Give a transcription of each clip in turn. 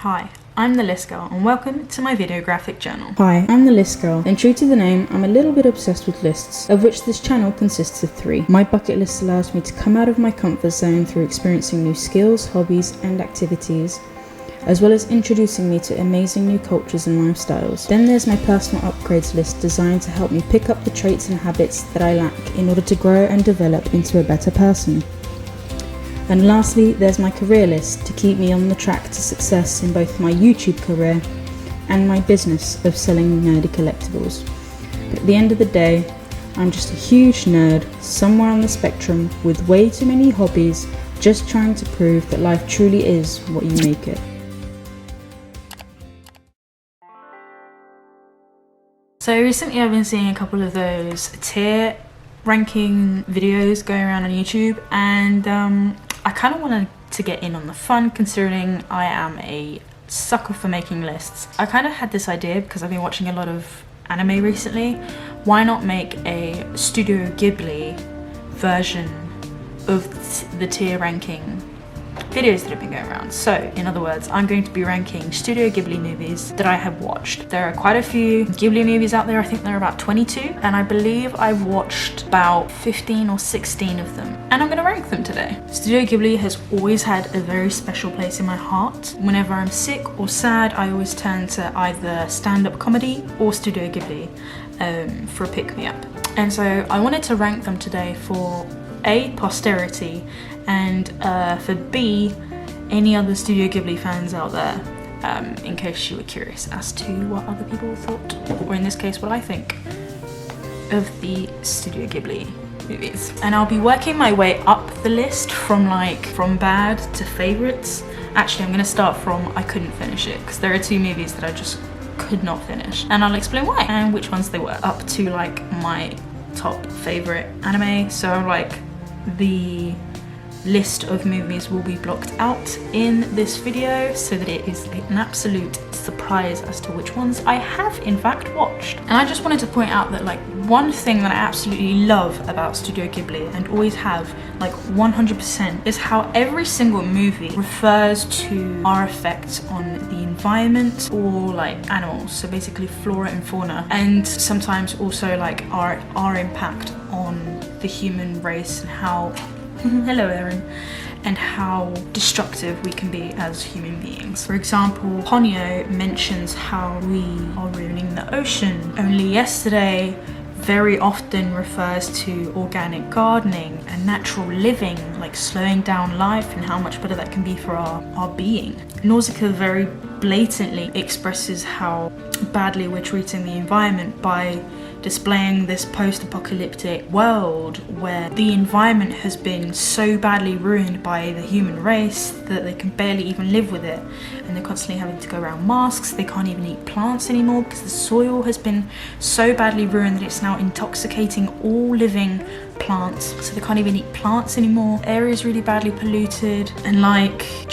Hi, I'm the List Girl and welcome to my video graphic journal. Hi, I'm the List Girl, and true to the name, I'm a little bit obsessed with lists, of which this channel consists of 3. My bucket list allows me to come out of my comfort zone through experiencing new skills, hobbies and activities, as well as introducing me to amazing new cultures and lifestyles. Then there's my personal upgrades list designed to help me pick up the traits and habits that I lack in order to grow and develop into a better person. And lastly, there's my career list to keep me on the track to success in both my YouTube career and my business of selling nerdy collectibles. But at the end of the day, I'm just a huge nerd somewhere on the spectrum with way too many hobbies, just trying to prove that life truly is what you make it. So recently I've been seeing a couple of those tier ranking videos going around on YouTube, and I kind of wanted to get in on the fun, considering I am a sucker for making lists. I kind of had this idea because I've been watching a lot of anime recently. Why not make a Studio Ghibli version of the tier ranking videos that have been going around? So in other words, I'm going to be ranking Studio Ghibli movies that I have watched. There are quite a few Ghibli movies out there. I think there are about 22, and I believe I've watched about 15 or 16 of them, and I'm going to rank them today. Studio Ghibli has always had a very special place in my heart. Whenever I'm sick or sad, I always turn to either stand-up comedy or Studio Ghibli for a pick-me-up. And so I wanted to rank them today for A, posterity, and for B, any other Studio Ghibli fans out there, in case you were curious as to what other people thought, or in this case what I think of the Studio Ghibli movies. And I'll be working my way up the list from bad to favourites. Actually, I'm going to start from I couldn't finish it, because there are 2 movies that I just could not finish, and I'll explain why and which ones they were, up to my top favourite anime. So the list of movies will be blocked out in this video so that it is an absolute surprise as to which ones I have in fact watched. And I just wanted to point out that one thing that I absolutely love about Studio Ghibli, and always have 100%, is how every single movie refers to our effects on the environment or animals, so basically flora and fauna, and sometimes also our impact on the human race and how hello Erin, and how destructive we can be as human beings. For example, Ponyo mentions how we are ruining the ocean. Only Yesterday very often refers to organic gardening and natural living, slowing down life and how much better that can be for our being. Nausicaa very blatantly expresses how badly we're treating the environment by displaying this post-apocalyptic world where the environment has been so badly ruined by the human race that they can barely even live with it, and they're constantly having to go around masks. They can't even eat plants anymore because the soil has been so badly ruined that it's now intoxicating all living plants, so they can't even eat plants anymore. The area is really badly polluted, and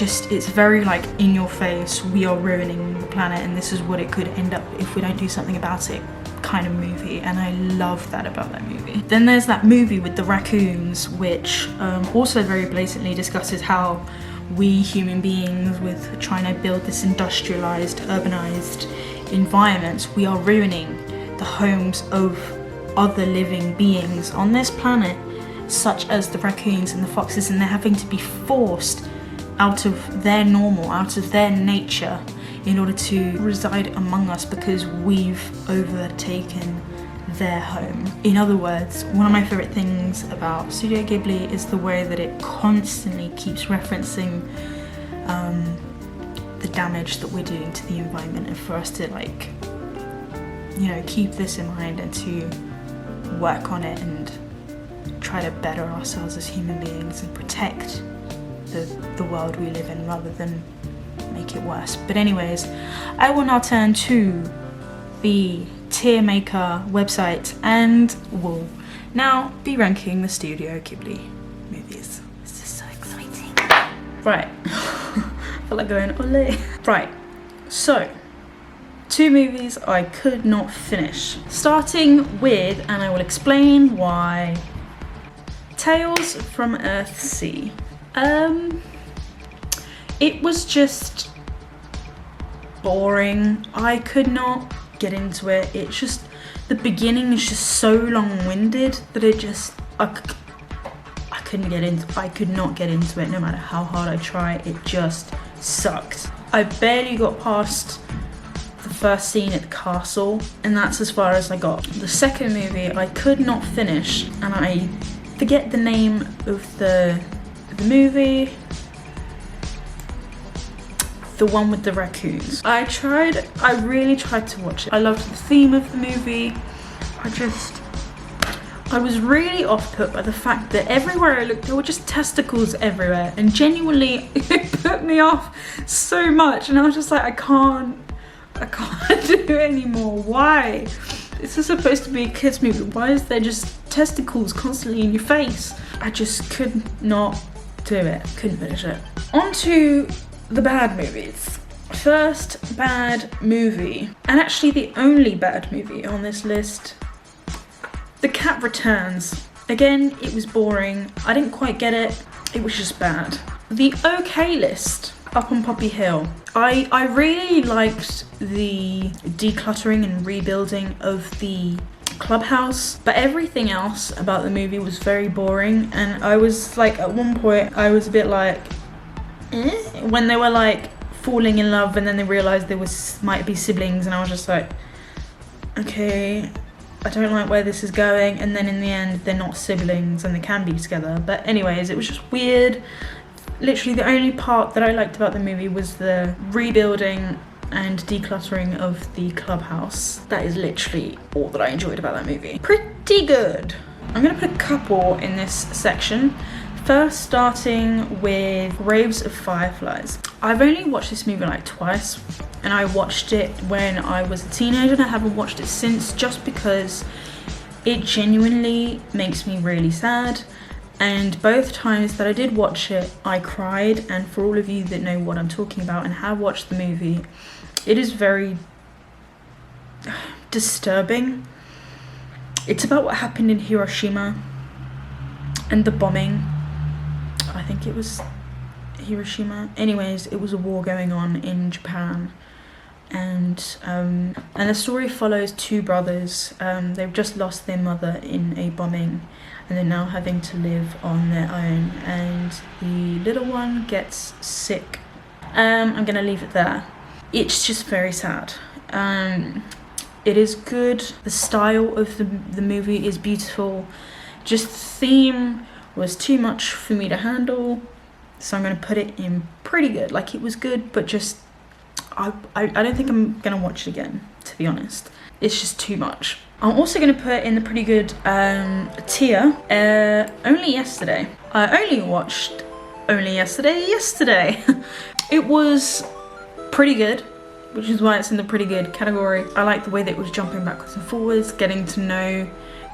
it's very in your face, we are ruining the planet and this is what it could end up if we don't do something about it kind of movie. And I love that about that movie. Then there's that movie with the raccoons, which also very blatantly discusses how we human beings, with trying to build this industrialized, urbanized environment, we are ruining the homes of other living beings on this planet, such as the raccoons and the foxes, and they're having to be forced out of their normal, out of their nature, in order to reside among us because we've overtaken their home. In other words, one of my favorite things about Studio Ghibli is the way that it constantly keeps referencing the damage that we're doing to the environment, and for us to keep this in mind and to work on it and try to better ourselves as human beings and protect the world we live in rather than make it worse. But anyways, I will now turn to the tier maker website and will now be ranking the Studio Ghibli movies. This is so exciting. Right. I feel like going ole. Right. So 2 movies I could not finish. Starting with, and I will explain why, Tales from Earthsea. It was just boring. I could not get into it. It's just, the beginning is just so long-winded that it just, I could not get into it no matter how hard I try. It just sucked. I barely got past the first scene at the castle, and that's as far as I got. The second movie I could not finish, and I forget the name of the movie. The one with the raccoons. I really tried to watch it. I loved the theme of the movie. I was really off put by the fact that everywhere I looked there were just testicles everywhere, and genuinely it put me off so much, and I was just like, I can't do it anymore. Why? This is supposed to be a kids movie. Why is there just testicles constantly in your face? I just could not do it. Couldn't finish it. On to the bad movies. First bad movie, and actually the only bad movie on this list, The Cat Returns. Again, it was boring. I didn't quite get it. It was just bad. The OK List, Up on Poppy Hill. I really liked the decluttering and rebuilding of the clubhouse, but everything else about the movie was very boring, and I was like, at one point I was a bit like, when they were like falling in love and then they realized there might be siblings, and I was just like, okay, I don't like where this is going, and then in the end they're not siblings and they can be together. But anyways, it was just weird. Literally the only part that I liked about the movie was the rebuilding and decluttering of the clubhouse. That is literally all that I enjoyed about that movie. Pretty good. I'm gonna put a couple in this section. First, starting with Graves of Fireflies. I've only watched this movie like twice, and I watched it when I was a teenager, and I haven't watched it since, just because it genuinely makes me really sad. And both times that I did watch it, I cried. And for all of you that know what I'm talking about and have watched the movie, it is very disturbing. It's about what happened in Hiroshima and the bombing. I think it was Hiroshima. Anyways, it was a war going on in Japan, and the story follows two brothers. They've just lost their mother in a bombing, and they're now having to live on their own, and the little one gets sick. I'm gonna leave it there. It's just very sad. It is good. The style of the movie is beautiful. Just the theme was too much for me to handle, so I'm gonna put it in pretty good. Like, it was good, but just I don't think I'm gonna watch it again, to be honest. It's just too much. I'm also gonna put in the pretty good tier. Only Yesterday. I only watched Only yesterday. It was pretty good, which is why it's in the pretty good category. I like the way that it was jumping backwards and forwards, getting to know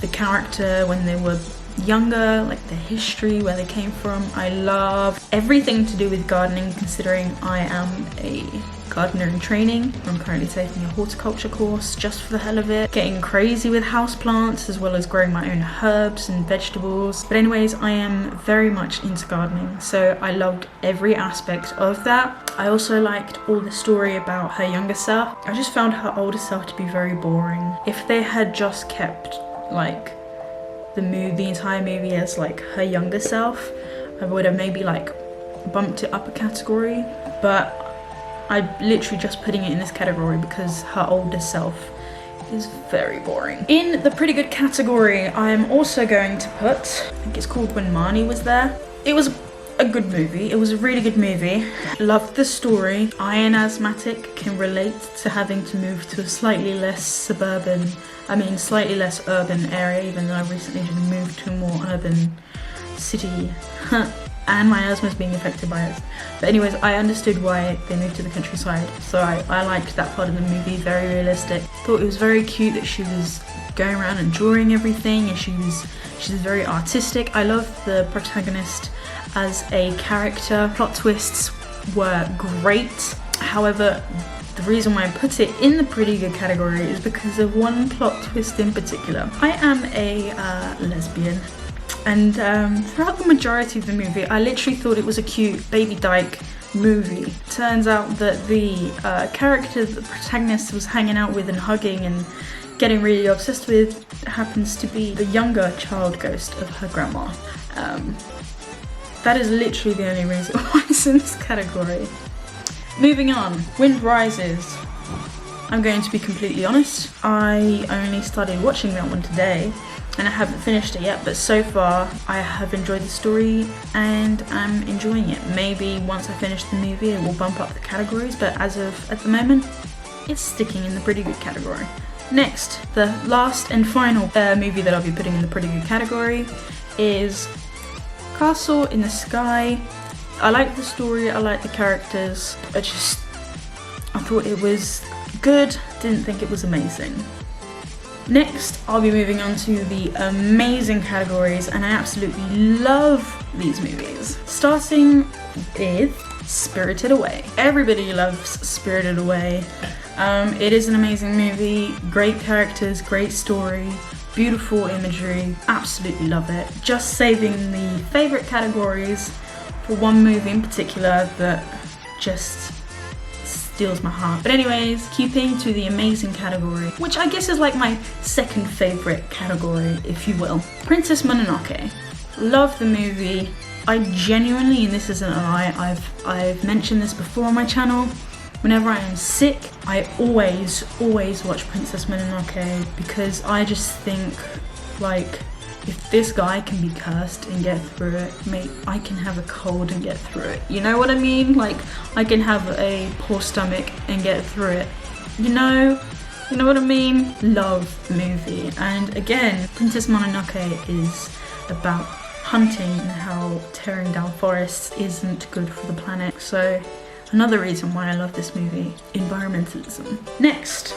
the character when they were younger, like the history, where they came from. I love everything to do with gardening, considering I am a gardener in training. I'm currently taking a horticulture course just for the hell of it, getting crazy with houseplants as well as growing my own herbs and vegetables. But anyways, I am very much into gardening, so I loved every aspect of that. I also liked all the story about her younger self. I just found her older self to be very boring. If they had just kept like the entire movie as like her younger self, I would have maybe like bumped it up a category, but I'm literally just putting it in this category because her older self is very boring. In the pretty good category, I'm also going to put, I think it's called When Marnie Was There. It was a good movie. It was a really good movie. Loved the story. I, an asthmatic, can relate to having to move to a slightly less urban area, even though I recently just moved to a more urban city. And my asthma's being affected by it. But anyways, I understood why they moved to the countryside, so I liked that part of the movie. Very realistic. Thought it was very cute that she was going around and drawing everything, and she's very artistic. I love the protagonist as a character. Plot twists were great. However, the reason why I put it in the pretty good category is because of one plot twist in particular. I am a lesbian, and throughout the majority of the movie I literally thought it was a cute baby dyke movie. Turns out that the character that the protagonist was hanging out with and hugging and getting really obsessed with happens to be the younger child ghost of her grandma. That is literally the only reason why it's in this category. Moving on, Wind Rises. I'm going to be completely honest, I only started watching that one today and I haven't finished it yet, but so far I have enjoyed the story and I'm enjoying it. Maybe once I finish the movie it will bump up the categories, but as of at the moment it's sticking in the pretty good category. Next, the last and final movie that I'll be putting in the pretty good category is Castle in the Sky. I like the story, I like the characters, I thought it was good, didn't think it was amazing. Next, I'll be moving on to the amazing categories, and I absolutely love these movies. Starting with Spirited Away. Everybody loves Spirited Away. It is an amazing movie, great characters, great story, beautiful imagery, absolutely love it. Just saving the favourite categories for one movie in particular that just steals my heart. But anyways, keeping to the amazing category, which I guess is like my second favourite category, if you will. Princess Mononoke. Love the movie. I genuinely, and this isn't a lie, I've mentioned this before on my channel, whenever I am sick, I always watch Princess Mononoke because I just think, like, if this guy can be cursed and get through it, mate, I can have a cold and get through it. You know what I mean? Like, I can have a poor stomach and get through it. You know what I mean? Love the movie. And again, Princess Mononoke is about hunting and how tearing down forests isn't good for the planet. So another reason why I love this movie, environmentalism. Next,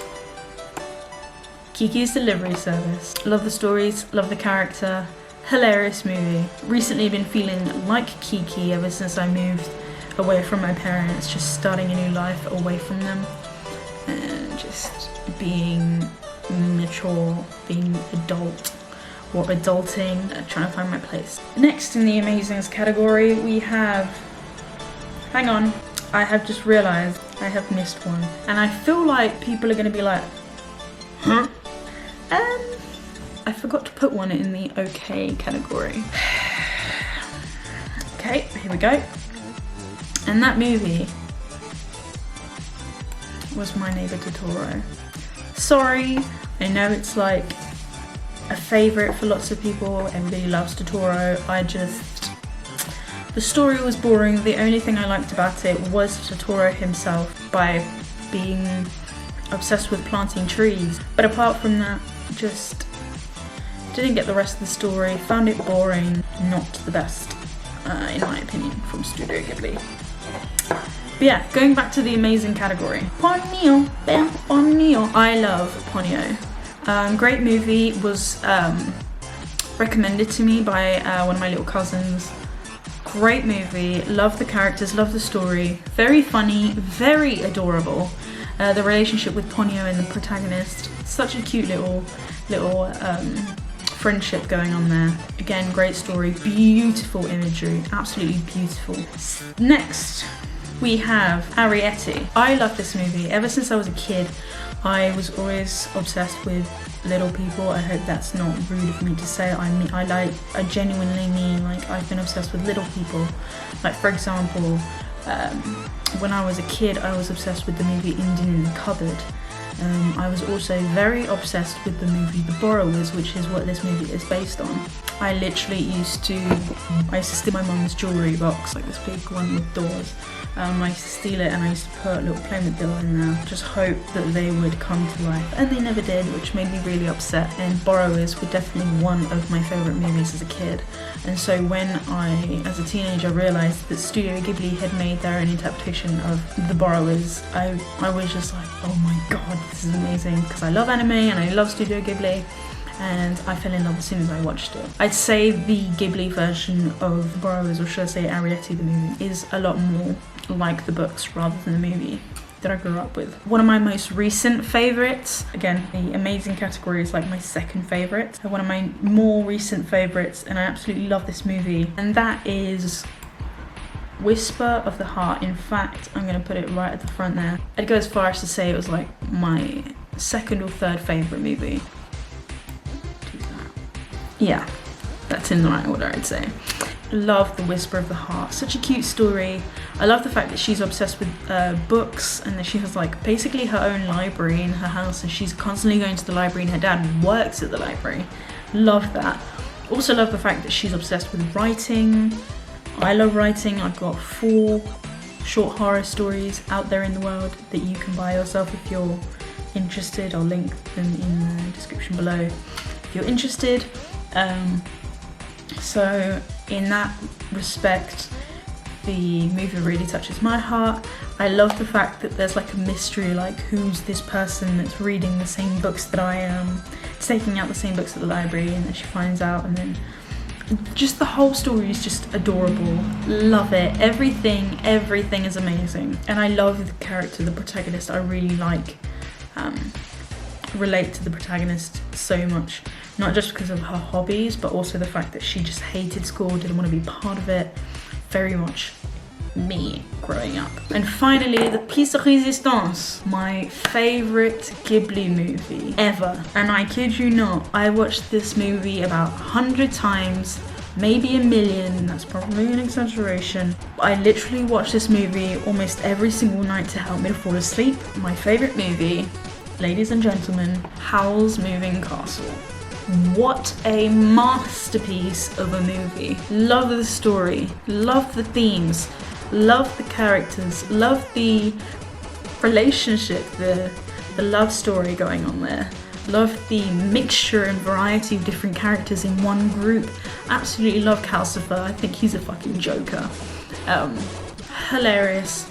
Kiki's Delivery Service. Love the stories, love the character, hilarious movie. Recently been feeling like Kiki ever since I moved away from my parents, just starting a new life away from them and just being mature, being adult or adulting, trying to find my place. Next in the Amazings category we have, hang on, I have just realised I have missed one and I feel like people are going to be like, huh? I forgot to put one in the okay category. Okay, here we go. And that movie was My Neighbor Totoro. Sorry, I know it's like a favourite for lots of people, everybody loves Totoro. The story was boring. The only thing I liked about it was Totoro himself by being obsessed with planting trees. But apart from that, just didn't get the rest of the story, found it boring, not the best, in my opinion, from Studio Ghibli. But yeah, going back to the amazing category. Ponyo, Ponyo. I love Ponyo. Great movie, was recommended to me by one of my little cousins. Great movie, love the characters, love the story, very funny, very adorable. The relationship with Ponyo and the protagonist, such a cute little friendship going on there. Again, great story, beautiful imagery, absolutely beautiful. Next, we have Arietti. I love this movie. Ever since I was a kid, I was always obsessed with little people. I hope that's not rude of me to say. I genuinely mean, like, I've been obsessed with little people. Like, for example, when I was a kid, I was obsessed with the movie Indian in the Cupboard. I was also very obsessed with the movie The Borrowers, which is what this movie is based on. I used to steal my mum's jewellery box, like this big one with doors. I used to steal it and I used to put a little Playmobil doll in there, just hope that they would come to life, and they never did, which made me really upset. And Borrowers were definitely one of my favourite movies as a kid. And so when I, as a teenager, realised that Studio Ghibli had made their own interpretation of The Borrowers, I was just like, oh my god, this is amazing, because I love anime and I love Studio Ghibli. And I fell in love as soon as I watched it. I'd say the Ghibli version of The Borrowers, or should I say Arietti the movie, is a lot more like the books rather than the movie that I grew up with. One of my most recent favourites, again, the amazing category is like my second favourite. One of my more recent favourites, and I absolutely love this movie, and that is Whisper of the Heart. In fact, I'm gonna put it right at the front there. I'd go as far as to say it was like my second or third favorite movie. Yeah, that's in the right order, I'd say. Love The Whisper of the Heart. Such a cute story. I love the fact that she's obsessed with books and that she has like basically her own library in her house and she's constantly going to the library and her dad works at the library. Love that. Also love the fact that she's obsessed with writing. I love writing. I've got 4 short horror stories out there in the world that you can buy yourself if you're interested. I'll link them in the description below if you're interested. So in that respect, the movie really touches my heart. I love the fact that there's like a mystery, like who's this person that's reading the same books that I am, taking out the same books at the library, and then she finds out, and then just the whole story is just adorable. Love it. Everything is amazing. And I love the character, the protagonist. I really like relate to the protagonist so much, not just because of her hobbies, but also the fact that she just hated school, didn't want to be part of it. Very much me growing up. And finally, the piece de résistance, my favorite Ghibli movie ever. And I kid you not, I watched this movie about 100 times, maybe a million, that's probably an exaggeration. I literally watched this movie almost every single night to help me to fall asleep. My favorite movie, ladies and gentlemen, Howl's Moving Castle. What a masterpiece of a movie. Love the story, love the themes, love the characters, love the relationship, the love story going on there. Love the mixture and variety of different characters in one group. Absolutely love Calcifer. I think he's a fucking joker. Hilarious.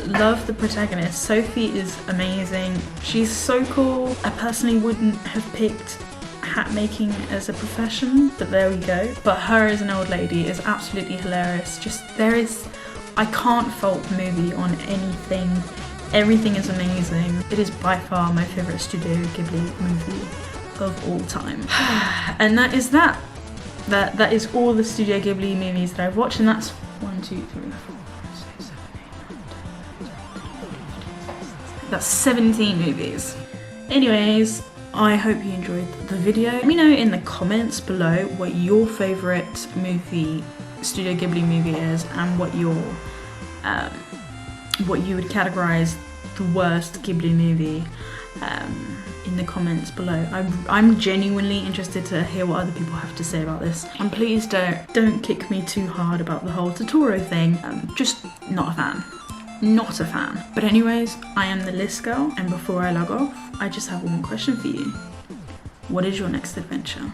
Love the protagonist. Sophie is amazing. She's so cool. I personally wouldn't have picked hat making as a profession, but there we go. But her as an old lady is absolutely hilarious. I can't fault the movie on anything. Everything is amazing. It is by far my favorite Studio Ghibli movie of all time. And that is that. That is all the Studio Ghibli movies that I've watched, and that's 1, 2, 3, 4, 5, 6, 7, 8, 9, 10. That's 17 movies. Anyways, I hope you enjoyed the video. Let me know in the comments below what your favorite movie, Studio Ghibli movie is, and what you would categorize the worst Ghibli movie in the comments below. I'm genuinely interested to hear what other people have to say about this. And please don't kick me too hard about the whole Totoro thing. Just not a fan. Not a fan. But anyways, I am the List Girl, and before I log off, I just have one question for you. What is your next adventure?